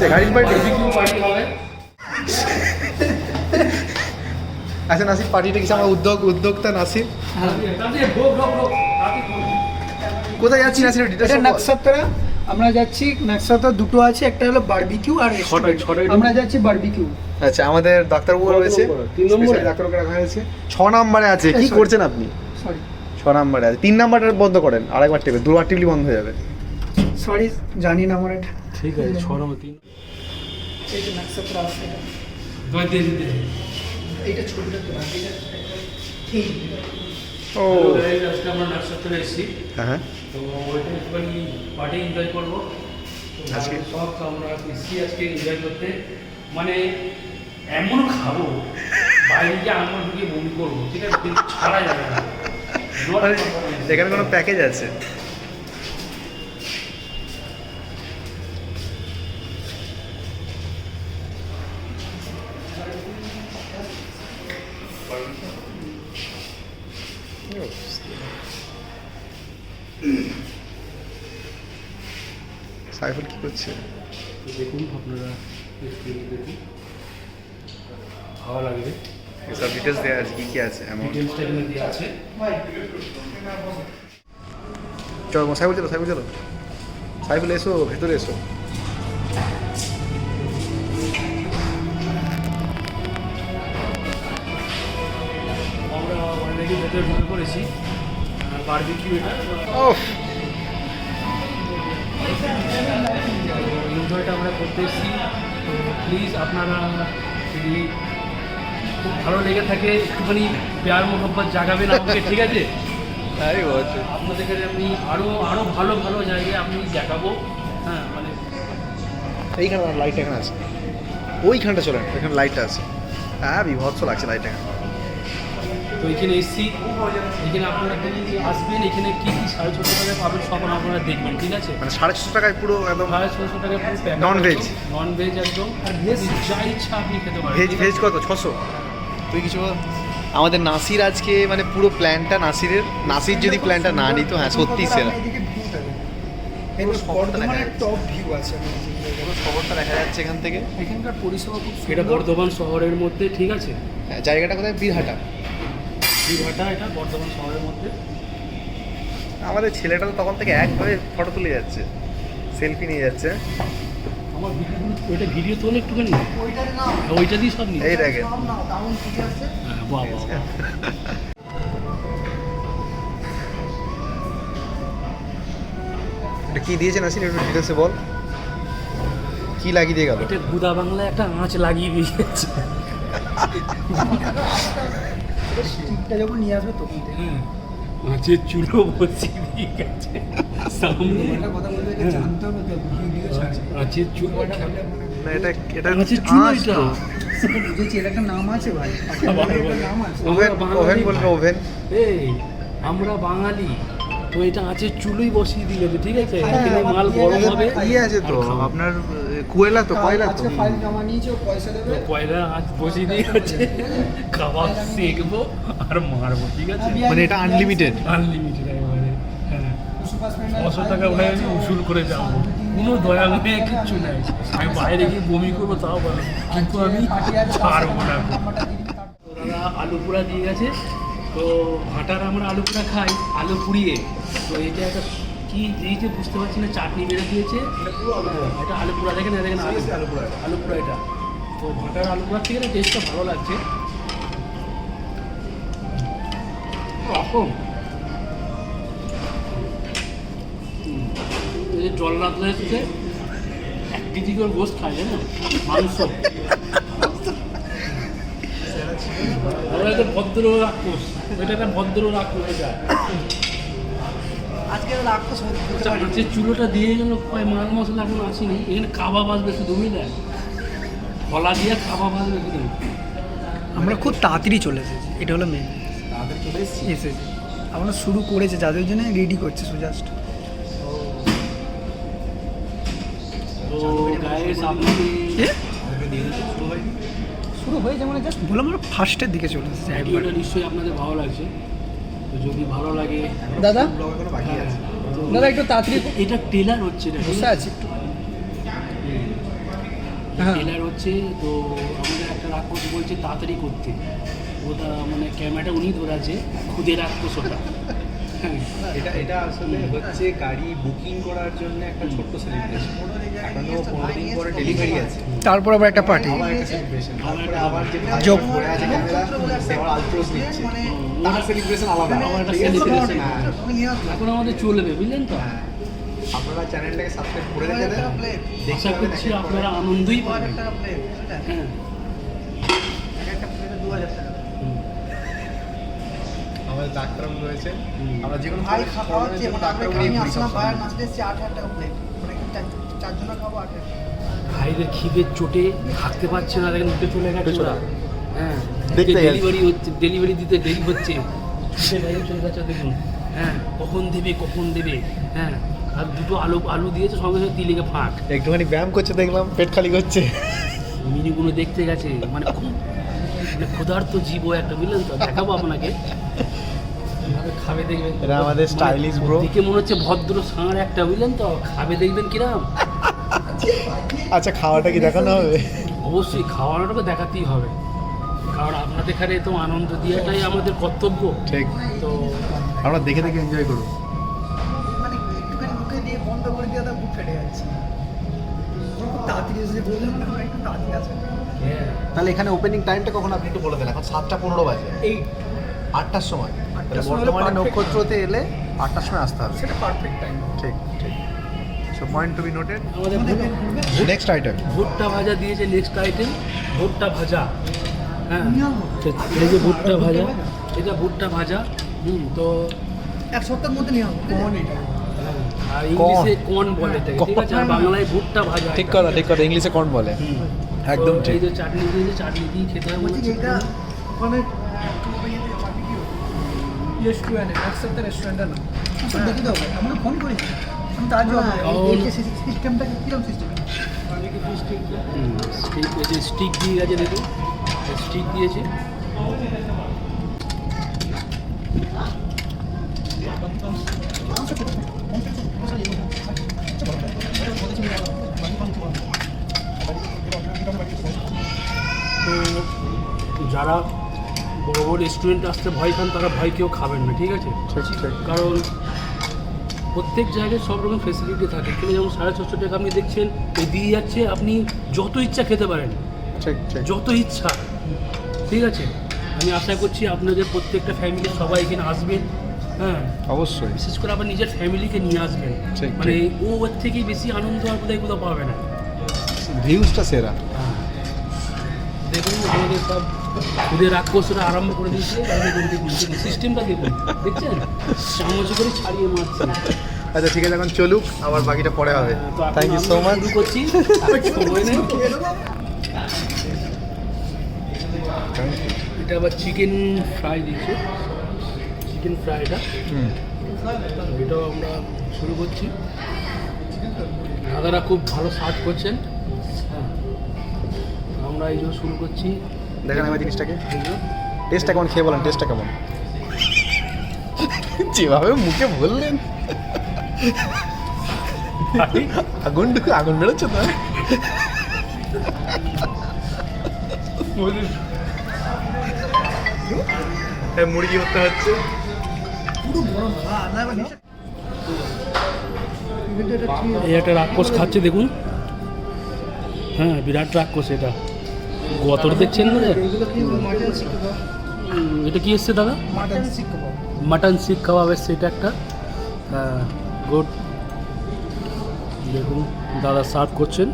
হচ্ছে গাড়ির পার্টি? আচ্ছা নাসির, পার্টিটা কিছু আমার উদ্যোক্তা নাসির। কোথায় যাচ্ছি নাসির? এটা নাকসাত্রা, আমরা যাচ্ছি নাকসাত্রা। দুটো আছে, একটা হলো বারবিকিউ আর আমরা যাচ্ছি বারবিকিউ। আচ্ছা, আমাদের ডাক্তারবাবু রয়েছে, 3 নম্বরে ডাক্তারবাবু রাখা হয়েছে। 6 নম্বরে আছে। কি করছেন আপনি? সরি, 6 নম্বরে আছে। 3 নম্বরটা বন্ধ করেন, আরেকবার টিপে, দুবার টিপলি বন্ধ হয়ে যাবে। সরি, জানি না আমার এটা। ঠিক আছে, 6 নম্বর 3 এই যে নাকসাত্রা আছে, দই দিয়ে দিতে। এইটা ছবিটা তো না, এটা এই ও আজকে আমরা নাকসাত্রা এসেছি, হ্যাঁ, তো ওইটা একটুখানি পার্টি এনজয় করবো। আজকে সব আমরা এসেছি আজকে এনজয় করতে, মানে এমন খাবো বাইরে গিয়ে আঙুল ঢুকিয়ে বমি করবো, ঠিক আছে, কিন্তু ছাড়া যাবে না। এখানে কোনো প্যাকেজ আছে? সাইফুল কি করছে? দেখুন আপনারা, দেখুন ভালো লাগবে। সব ডিটেলস দেওয়া আছে, কি কি আছে অ্যামাউন্ট। ডিটেলসটা এখানে দেওয়া আছে। চলো সাইফুল, চলো সাইফুল, চলো সাইফুল, এসো ভেতরে এসো। আমরা অলরেডি ভেতরে ঢুকে পড়েছি। বারবিকিউ এটা ওফ, এনজয়টা আমরা করতে এসেছি। তো প্লিজ আপনারা যদি খুব ভালো লেগে থাকে একটুখানি প্যার মোহব্বত জাগাবেন আমাকে, ঠিক আছে? আপনাদের কাছে আমি আরও ভালো ভালো জায়গায় আপনি দেখাবো। হ্যাঁ, মানে এইখানে লাইট এখানে আছে, ওইখানটা চলেন, এখানে লাইটটা আছে। হ্যাঁ, বিভৎস লাগছে লাইট এখানে। তো এখানে এসেছি, এখানে আপনারা আসবেন, এখানে কী কী 650 টাকায় পাবেন সব আপনারা দেখবেন, ঠিক আছে? মানে 650 টাকায় পুরো একদম 650 টাকায় Non-veg? নন-ভেজ একদম, আর ভেজ যা ইচ্ছা আপনি খেতে পারেন। ভেজ কত? 600? তুই কিছু বল। আমাদের নাসির আজকে মানে পুরো প্ল্যানটা নাসির যদি প্ল্যানটা না নিত, হ্যাঁ সত্যি সেরা। এদিকে ভিউ থাকে, এই বর্ধমানের টপ ভিউ আছে। পুরো শহরটা দেখা যাচ্ছে এখান থেকে। এখানকার পরিষেবা খুব এটা সুন্দর। বর্ধমান শহরের মধ্যে, ঠিক আছে? হ্যাঁ, জায়গাটা কোথায়? বীরহাটা। বীরহাটা, এটা বর্ধমান শহরের মধ্যে। আমাদের ছেলেটা তো তখন থেকে একভাবে ফটো তুলে যাচ্ছে, সেলফি নিয়ে যাচ্ছে। আমার ভিডিওগুলো, ওইটা ভিডিও তোলে একটুখানি, ওইটার নাম ওইটা দিয়ে সব নিই। এই দেখেন, নাম না, দারুণ কিছু আছে। হ্যাঁ, বাহ বাহ বাহ। এটা কি দিয়েছে নাসির, একটু ডিটেলসে বল, কি লাগিয়ে দিয়ে গেল? এটা গুদা বাংলায় একটা আঁচ লাগিয়ে দিয়েছে। স্টিকটা যখন নিয়ে আসবে তখন থেকে। হ্যাঁ, আঁচের চুলো বসিয়ে দিয়ে গেছে সামনে। একটা কথা বলতে গেলে জানতে হবে তো, ভিডিও ছাড়ছে। আঁচের চুলো, না, এটা আঁচের চুলো আঁচ এটা। তো। বুঝেছি, এর একটা নাম আছে ভাই, আবার একটা নাম আছে। ওভেন, আমরা ওভেন বাঙালি বলবে, ভাই। ওভেন। এই আমরা বাঙালি, তো এটা আঁচের চুলোই বসিয়ে দিয়ে গেছে, ঠিক আছে? হ্যাঁ, এখানে মাল গরম হবে। ইয়ে আছে তো আর খাবো। আপনার কোয়লা তো, কয়লা তো। আজকে ফাইল জমা নিয়েছে, ও পয়সা দেবে। তো কয়লা আঁচ বসিয়ে দিয়ে গেছে, খাবার শিখবো আর মারবো, ঠিক আছে? মানে এটা আনলিমিটেড। আনলিমিটেড একেবারে। হ্যাঁ, সুপার স্প্লেন্ডার 600 টাকা ভাই আমি উসুল করে যাবো, কোনো দয়া মনে কিচ্ছু নাই। আমি বাইরে গিয়ে বমি করবো তাও ভালো, কিন্তু আমি ছাড়বো না। দাদা আলু পোড়া দিয়ে গেছে, তো ভাটার আমরা আলু পোড়া খাই, আলু পুড়িয়ে। তো এটা একটা কি দিয়েছে বুঝতে পারছি না, চাটনি বেড়ে দিয়েছে। এটা আলু পোড়া, দেখেন দেখেন আলু পোড়া এটা। তো ভাটার আলু পোড়া থেকে টেস্টটা ভালো লাগছে। রকম এই যে জল রাখলে হচ্ছে 1 কেজি করে গোস্ত খায়, জানো, মাংস। ওরা একটা ভদ্র রাক্ষস, এটা একটা ভদ্র রাক্ষস। এটা আজকে রাক্ষস হতে পারি। যে চুলোটা দিয়ে গেল, মাল মশলা এখন আসেনি, এখানে কাবাব আসবে শুধু, বুঝলেন? খলা দিয়ে কাবাব আসবে শুধু। আমরা খুব তাড়াতাড়ি চলে এসেছি, এটা হলো মেন। এসেছি, আমরা শুরু করেছে, যাদের জন্য রেডি করছে জাস্ট। তো গাইস, আপনি শুরু হয়েছে মানে জাস্ট বললাম, আমরা ফার্স্টের দিকে চলে এসেছি একবার। ভিডিওটা নিশ্চয়ই আপনাদের ভালো লাগছে। তো যদি ভালো লাগে, দাদা বাকি আছে। দাদা একটু তাড়াতাড়ি এটা টেলার হচ্ছে না, বসে আছি একটু। হ্যাঁ। ট্রেলার হচ্ছে, তো আমাদের একটা রাক্ষস বলছে তাড়াতাড়ি করতে, ওটা মানে ক্যামেরাটা উনি ধরাছে, খুদে রাক্ষস ওটা। হ্যাঁ, এটা আসলে হচ্ছে গাড়ি বুকিং করার জন্য একটা ছোট্ট সেলিব্রেশন। এখনো 15 দিন পরে ডেলিভারি আছে, তারপর আবার একটা পার্টি। আবার একটা সেলিব্রেশন, তারপরে আবার যে যোগ। পরে আছে ক্যামেরা, সে আবার আলট্রোস নিচ্ছে, তার সেলিব্রেশন আলাদা। আবার একটা ঠিক আছে? celebration। হ্যাঁ। এখন আমাদের চলবে, বুঝলেন তো? আপনারা চ্যানেলটাকে সাবস্ক্রাইব করে রেখে দেন, দেখতে আশা পাবেন করছি এক এক করে। আপনারা আনন্দই পাবেন। হ্যাঁ, আমাদের ডাক্তার রয়েছে, হুম। আমরা যে কোনো ভাই খাওয়াচ্ছে মানে ডাক্তার আমি নিয়ে ঘুরি আসলাম সবসময়। বাইরে নাচতে এসেছি 8,000 টাকা প্লেট মানে চারজন খাবো 8,000 ভাইদের খিদের চোটে থাকতে পারছে না, দেখেন উঠে চলে গেছে ওরা। হ্যাঁ, দেখতে গেছে। ডেলিভারি হচ্ছে, ডেলিভারি দিতে দেরি হচ্ছে, উঠে বাইরে চলে গেছে দেখুন। হ্যাঁ, কখন দেবে। হ্যাঁ, আর দুটো আলু দিয়েছে, সঙ্গে সঙ্গে তিলিকে ফাঁক। একটুখানি ব্যায়াম করছে, দেখলাম পেট খালি করছে। মিনিগুলো দেখতে গেছে, মানে খুব মানে ক্ষুধার্ত জীব একটা, বুঝলেন তো? দেখাবো আপনাকে, কিভাবে খাবে দেখবেন। এরা আমাদের stylish bro। দেখে মনে হচ্ছে ভদ্র ষাঁড় একটা, বুঝলেন তো? খাবে দেখবেন কিরাম। আচ্ছা, খাওয়াটা কি দেখানো হবে? অবশ্যই খাওয়ানোটাকে দেখাতেই হবে, কারণ আপনাদের এখানে তো আনন্দ দেওয়াটাই আমাদের কর্তব্য। ঠিক, তো আমরা দেখে দেখে এনজয় করব। মানে একটুখানি মুখে দিয়ে বন্ধ করে দিয়ে তার বুক ফেটে যাচ্ছে খুব তাড়াতাড়ি এসে বললাম না আমরা একটু তাড়াতাড়ি আছে হ্যাঁ, তাহলে এখানে ওপেনিং টাইমটা কখন আপনি একটু বলে দেন। এখন 7:15 বাজে, এই 8টার সময়। 8টার সময় হলে বর্তমানে perfect। নক্ষত্রতে এলে 8টার সময় আসতে হবে। সেটা পারফেক্ট টাইম ঠিক ঠিক। So point to be noted. আমাদের নেক্সট আইটেম। ভুট্টা ভাজা দিয়েছে, নেক্সট আইটেম ভুট্টা ভাজা। হ্যাঁ, এই যে ভুট্টা ভাজা, এটা ভুট্টা ভাজা। তো এক সপ্তাহের মধ্যে নিয়ে হবে কোন এটা আর ইংলিশে কর্ন বলে এটাকে, ঠিক আছে? আর বাংলায় ভুট্টা ভাজা। ঠিক কথা, ঠিক কথা। ইংলিশে কোন বলে? হুম। একদম তো ঠিক। এই যে চাটনি দিয়েছে, চাটনি দিয়ে খেতে হবে বলছি মনে যে হচ্ছে। এটা ওখানে রেস্টুরেন্টে একসাথে রেস্টুরেন্টে না দেখি তো হবে আমরা ফোন করেছি আমি তার জন্য সিস্টেমটা কিরকম সিস্টেম স্টিক, এই যে স্টিক দিয়ে গেছে দেখুন, স্টিক দিয়েছে। তো যারা বড় বড় রেস্টুরেন্টে আসতে ভয় খান, তারা ভয় কেউ খাবেন না, ঠিক আছে? ঠিক ঠিক। কারণ প্রত্যেক জায়গায় সব রকম ফেসিলিটি থাকে। এখানে যেমন 650 টাকা আপনি দেখছেন এই দিয়ে যাচ্ছে, আপনি যত ইচ্ছা খেতে পারেন, ঠিক ঠিক। যত ইচ্ছা, ঠিক আছে? আমি আশা করছি আপনাদের প্রত্যেকটা ফ্যামিলি সবাই এখানে আসবেন। হ্যাঁ, অবশ্যই। বিশেষ করে আবার নিজের ফ্যামিলিকে নিয়ে আসবেন। ঠিক, মানে ও ওর থেকেই বেশি আনন্দ আর কোথাও পাবে না। ভিউজটা সেরা। দেখুন আমাদের সব খুদে রাক্ষসরা আরম্ভ করে দিয়েছে। দেখুন সিস্টেমটা দেখুন, দেখছেন? চামচ করে ছাড়িয়ে মারছে। আচ্ছা ঠিক আছে, এখন চলুক, আবার বাকিটা পরে হবে। তো এখন থ্যাংক ইউ আমরা সো মাচ। শুরু করছি, আর সময় নেই তো। এটা আবার চিকেন ফ্রাই দিয়েছে, চিকেন ফ্রাইটা, এটাও আমরা শুরু করছি। দাদারা খুব ভালো সার্ভ করছেন। হ্যাঁ, আমরা এই জন্য শুরু করছি। দেখেন আমার জিনিসটাকে, এই যে, টেস্টটা কেমন খেয়ে বলেন, টেস্টটা কেমন? যেভাবে মুখে বললেন, আগুন বেরোচ্ছে তো। মুরগি হতে হচ্ছে। পুরো গরম ভাত না এবার নিচে কিন্তু এটা ঠিক এই একটা রাক্ষস খাচ্ছে দেখুন। হ্যাঁ, বিরাট রাক্ষস এটা, গতর দেখছেন না? এগুলো কি মাটন শিক কাবাব এটা কি এসছে দাদা? মাটন শিক কাবাব মাটন শিক কাবাব এসছে, এটা একটা। হ্যাঁ, গুড। দেখুন দাদা সার্ভ করছেন,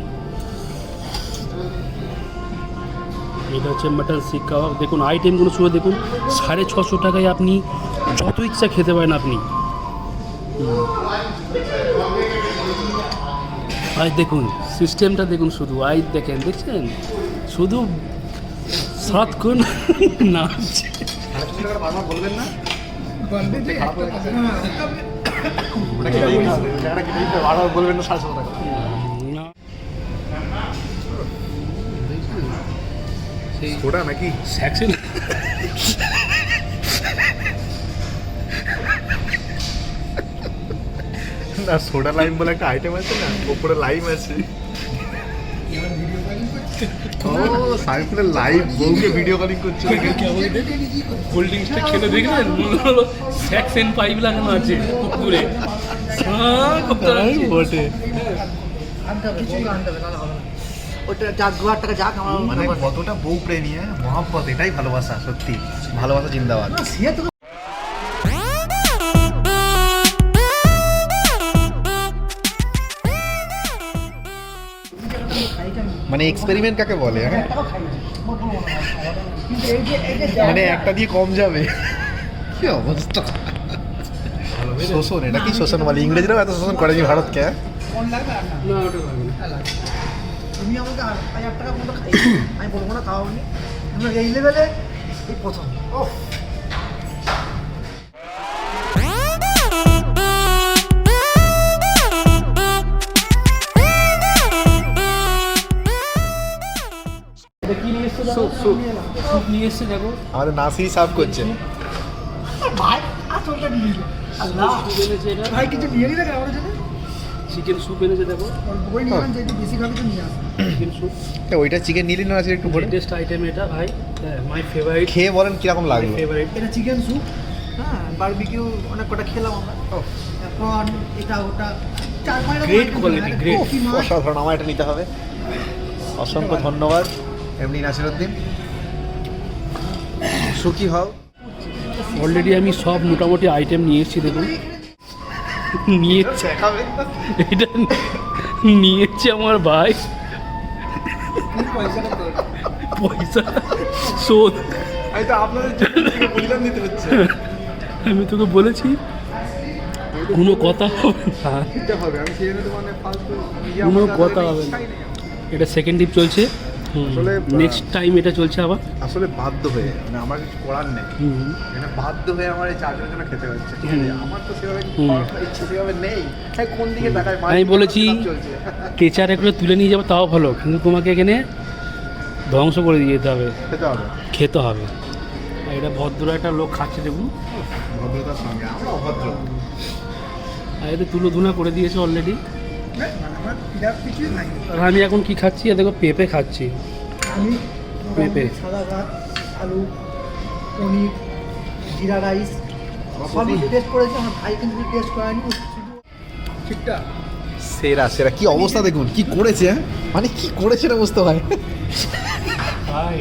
এটা হচ্ছে মাটন শিক কাবাব। দেখুন আইটেমগুলো শুনে দেখুন, 650 টাকায় আপনি যত ইচ্ছা খেতে পারেন আপনি। আর দেখুন সিস্টেমটা দেখুন, শুধু দেখছেন, শুধু সাত কোন নাচছে। বারবার বলবেন না, বলবে যে একটা কথা না বারবার বলবেন না 750 টাকা। না। ওটা নাকি স্যাকশন না, সোডা লাইম বলে একটা আইটেম আছে না, ওপরে লাইম আছে। ভিডিও কলিং ও সাইফুলের লাইভ বউকে ভিডিও কলিং করছে কোল্ড ড্রিঙ্কসটা খেলে দেখলেন মনে হলো স্যাকসেন পাইপ লাগানো আছে পুকুরে বটে আনতে হবে বউকে আনতে হবে, নাহলে হবে না। ওটা যাক 2000 টাকা যাক আমার মানে কতটা বউ প্রেমী, মহাব্বত, এটাই ভালোবাসা। সত্যি ভালোবাসা জিন্দাবাদ। সে তো মানে এক্সপেরিমেন্ট কাকে বলে, হ্যাঁ? মানে একটা দিয়ে কম যাবে, কি অবস্থা। শোষণ, এটা কি শোষণ বলে? ইংরেজরাও এত শোষণ করেনি ভারতকে, হ্যাঁ? না ওটা লাগবে না। তুমি আমাকে 1000 টাকা মতো খাই, আমি বলবো না খাওয়া নি, আমরা এই লেভেলে এই প্রথম। ওহ এটা কি নিয়ে এসছো দেখো, স্যুপ নিয়ে এসছে দেখো। আমাদের নাসি সার্ভ করছে। ভাই আসলটা নিয়ে নিল। আল্লাহ স্যুপ এনেছে এটা, ভাই কিছু নিয়ে নিলে আমার জন্য চিকেন স্যুপ এনেছে দেখো, অল্প করে নিয়ে নেন, যেহেতু বেশি খাবি তো নিয়ে আসবে। চিকেন স্যুপ ওইটা চিকেন নিলি না আছে একটু ভরে লেটেস্ট আইটেম এটা ভাই, মাই ফেভারিট, খেয়ে বলেন কিরকম লাগলো। ফেভারিট। এটা চিকেন স্যুপ, হ্যাঁ বারবিকিউ অনেক কটা খেলাম আমরা, প্রন এটা ওটা 4-5 রকম Great item quality, ছিল। great. কফি মাছ, অসাধারণ, আমার এটা নিতে হবে। অসংখ্য ধন্যবাদ এমনি নাসিরউদ্দিন, সুখী হও। অলরেডি আমি সব মোটামুটি আইটেম নিয়ে এসেছি দেখুন, নিয়ে দেখাবেন না? এটা নিয়েছে আমার ভাই, পয়সা শোধ। আমি তো আপনাদের বলিদান দিতে হচ্ছে। আমি তোকে বলেছি কোনো কথা হবে না, দিতে হবে, আমি সেই জন্য তো মানে ফালতু নিজে কোনো আমার কথা দাদার হবে না। ইচ্ছাই নেই। এটা সেকেন্ড ডিপ চলছে, আসলে, নেক্সট টাইম এটা চলছে আবার। আসলে বাধ্য হয়ে, মানে আমার কিছু করার নেই, মানে বাধ্য হয়ে আমার এই চারজনের জন্য খেতে হচ্ছে, ঠিক আছে? আমার তো সেভাবে খাওয়ার ইচ্ছে সেভাবে নেই। হ্যাঁ, কোন দিকে তাকায়? আমি বলেছি চলছে। কেচারে করে তুলে নিয়ে যাবো তাও ভালো, কিন্তু তোমাকে এখানে ধ্বংস করে দিয়ে যেতে হবে, খেতে হবে খেতে হবে। আর এটা ভদ্র একটা লোক খাচ্ছে দেখুন, ভদ্রতার সঙ্গে, আমরা অভদ্র। আর এতে তুলো ধুনা করে দিয়েছে অলরেডি। মানে আমার বিরাট কিছুই নাই। আর আমি এখন কি খাচ্ছি, আর দেখো পেঁপে খাচ্ছি। আমি পেঁপে। সাদা ভাত, আলু, পনির, জিরা রাইস সবই টেস্ট করেছি, আমার ভাই কিন্তু টেস্ট করেনি, ও শুধু ঠিকঠাক। সেরা সেরা, কি অবস্থা দেখুন, কি করেছে, হ্যাঁ? মানে কি করেছে না বুঝতে হয়। ভাই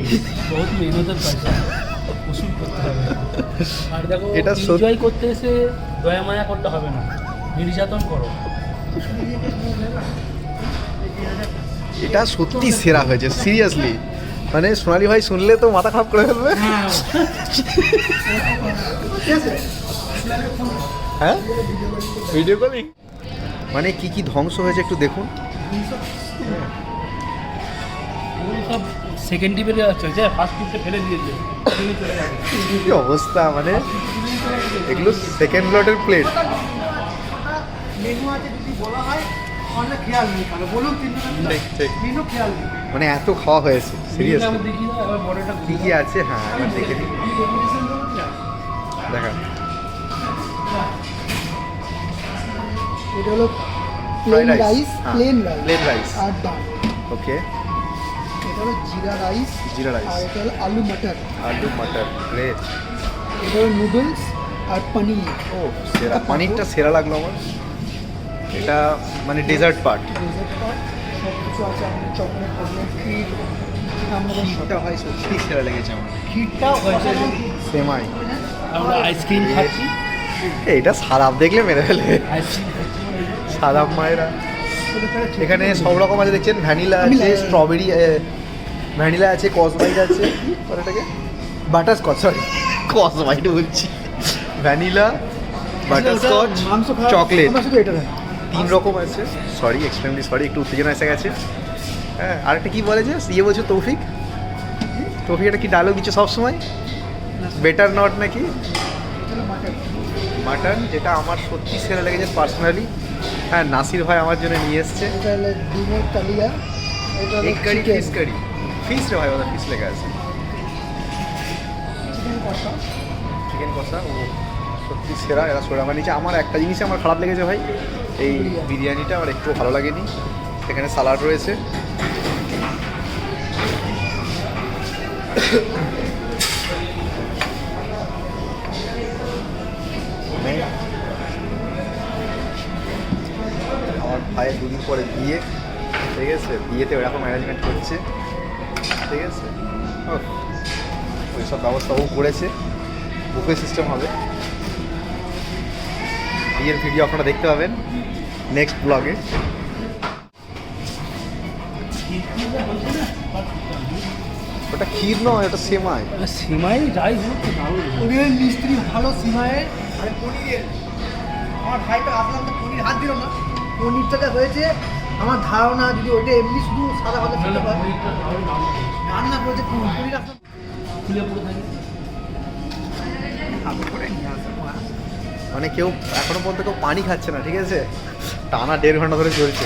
বহুত মেহনতের পয়সা উসুল করতে হবে। আর দেখো এটা এনজয় করতে এসে দয়া মায়া করতে হবে না, নির্যাতন করো। এটা সত্যি সেরা হয়েছে, সিরিয়াসলি। মানে সোনালি ভাই শুনলে তো মাথা খারাপ করে ফেলবে। হ্যাঁ, ভিডিও কলিং। মানে কি কি ধ্বংস হয়েছে একটু দেখুন। সব সেকেন্ড ডিপে চলছে, ফার্স্ট ডিপে ফেলে দিয়েছে, চলে যাবে। কি অবস্থা, মানে এগুলো সেকেন্ড লটের প্লেট। মেনু আছে, যদি বলা হয় অনেক খেয়াল নেই, তাহলে বলুন ঠিক, ঠিক। মেনু খেয়াল নেই। মানে এত খাওয়া হয়েছে, সিরিয়াসলি। আমি দেখি না, আবার বড়টা কি কি আছে, হ্যাঁ এবার দেখে নিই, দেখা। এটা হলো Fried প্লেন rice, রাইস, হ্যাঁ, প্লেন plain rice। রাইস আর ডাল। ওকে, এটা হলো জিরা রাইস, জিরা রাইস, আর এটা হলো আলু মটর, আলু মটর, গ্রেট। এটা হলো নুডলস আর পনির। ও সেরা, পানিরটা সেরা লাগলো আমার। এটা মানে ডেজার্ট পার্ট। ডেজার্ট পার্ট সব কিছু আছে, আমাদের চকলেট টকলেট ক্ষীর, আমাদের ক্ষীরটা হয় সত্যি সেরা লেগেছে আমার। ক্ষীরটাও হয়েছে। সেমাই, আমরা আইসক্রিম খাচ্ছি, এটা সারাপ দেখলে মেরে ফেলে। আইসক্রিম সারাপ মায়েরা। এখানে সব রকম আছে দেখছেন, ভ্যানিলা আছে, স্ট্রবেরি, ভ্যানিলা আছে, কসমাইট আছে, ওটাকে বাটারস্কচ, সরি কসমাইট বলছি, ভ্যানিলা, বাটারস্কচ, চকলেট, আমরা শুধু এটা রাখি। 3 রকম আছে। সরি, এক্সট্রিমলি সরি, একটু উত্তেজনা এসে গেছে। হ্যাঁ, আরেকটা কি বলে যে ইয়ে বলছো, তৌফিক একটা কি ডায়লগ দিচ্ছে সবসময়, বেটার নট নাকি মাটন, যেটা আমার সত্যি সেরা লেগেছে পার্সোনালি। হ্যাঁ, নাসির ভাই আমার জন্য নিয়ে এসছে এটা হলো ডিমের কালিয়া, এটা হলো egg curry, chicken, fish curry, fish রে ভাই, ওটা ফিশ লেগে আছে, চিকেন কষা। চিকেন কষা। ও সত্যি সেরা, এরা সোরা বানিয়েছে। আমার একটা জিনিসই আমার খারাপ লেগেছে ভাই, এই বিরিয়ানিটা আমার একটু ভালো লাগেনি। এখানে সালাড রয়েছে, আমার ভাইয়ের দুদিন পরে বিয়ে, ঠিক আছে, বিয়েতে ওরকম ম্যানেজমেন্ট করছে, ঠিক আছে। ওই সব ব্যবস্থাও করেছে, বুফে সিস্টেম হবে। বিয়ের ভিডিও আপনারা দেখতে পাবেন নেক্সট ব্লগে। ওটা ক্ষীর নয়, ওটা সেমাই। সীমাই যাই হোক দারুণ। পনিরের মিস্ত্রি ভালো সিমাইয়ের আর পনিরের। আমার ভাইটা আসলাম তো পনির হাত দিল না, পনিরটাকে হয়েছে আমার ধারণা যদি ওইটা এমনি শুধু সাদা ভালো খেতে পারে, রান্না করেছে পনির আসলাম খুলে পড়ে থাকে। মানে কেউ এখনো পর্যন্ত কেউ পানি খাচ্ছে না, ঠিক আছে, টানা 1.5 ঘন্টা ধরে চলছে।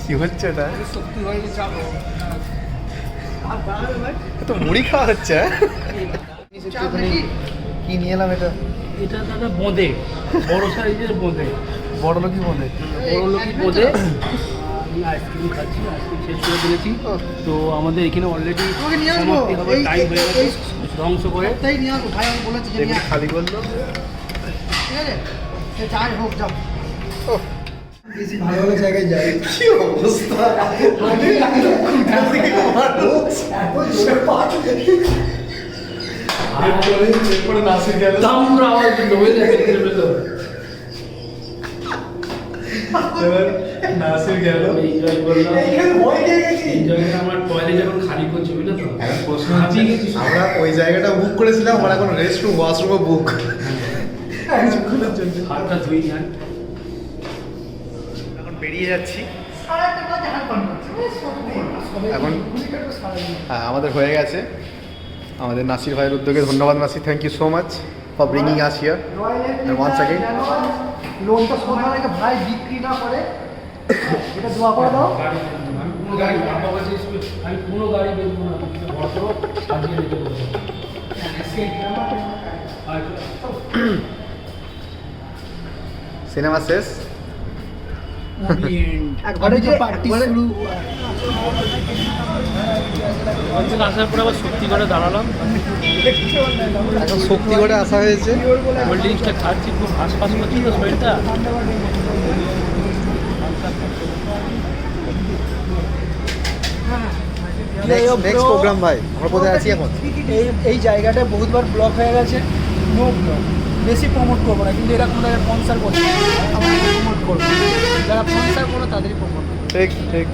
কি হচ্ছে এটা? সত্যি হয়ে যাবো আর বাড়াবে ভাই এ তো মুড়ি খাওয়া হচ্ছে, হ্যাঁ? চাপ নাকি? কি নিয়ে এলাম এটা? এটা দাদা বোঁদে, বড় সাইজের বোঁদে, বড় লোকই বলে। বড় লোকই বোঁদে। আমি আইসক্রিম খাচ্ছি, আইসক্রিম শেষ করে ফেলেছি। তো আমাদের এখানে অলরেডি তোমাকে নিয়ে আসবো টাইম হয়ে গেছে ধ্বংস করে। তাই নিয়ে আসবো ভাই, আমি বলেছি যে নিয়ে এমনি আসবো, খালি করলো। ঠিক আছে, সে যাই হোক যাও। ওহ, বেশি ভালো ভালো জায়গায় যাই। কি অবস্থা! এরপরে নাসির গেল। দামরা আওয়াজ ডুবে যাবে ভেতর। এবার নাসির গেল। এনজয় করলাম। এইখানে ভয় পেয়ে গেছি। এনজয় করে আমার টয়লেট যখন খালি করছে বুঝলে তো। এখন প্রশ্ন হাঁপিয়ে হচ্ছে, গেছি। আমরা ওই জায়গাটা বুক করেছিলাম, আমরা এখন রেস্টরুম ওয়াশরুমও বুক। হাতটা ধুই না। এখন বেরিয়ে যাচ্ছি। সাড়ে আটটা বাজে হাত পান করছে। এখন হ্যাঁ, আমাদের হয়ে গেছে। আমাদের নাসির ভাইয়ের উদ্যোগে ধন্যবাদ Nasir, thank you so much for bringing us here. And once again, লোনটা শোধ হওয়ার আগে ভাই বিক্রি না করে এটা দোয়া করে দাও। আমি কোনো গাড়ি বেরবো না, অটো সাজিয়ে রেখে দেবো। সিনেমা শেষ। একবারে যে পার্টি শুরু অঞ্চলে আসার পর আবার সত্যি করে দাঁড়ালাম। এখন শক্তিগড়ে আসা হয়েছে। কোল্ড ড্রিঙ্কসটা খাচ্ছি, খুব হাসপাস করছি তো শরীরটা। নেক্সট প্রোগ্রাম ভাই, আমরা কোথায় আছি এখন? এই জায়গাটা বহুতবার ব্লক হয়ে গেছে, নো ব্লক। বেশি প্রমোট করবো না, কিন্তু এরকম যারা স্পন্সার করছে আমরা প্রমোট করবো, যারা স্পন্সার করো তাদেরই প্রমোট করবো। ঠিক ঠিক।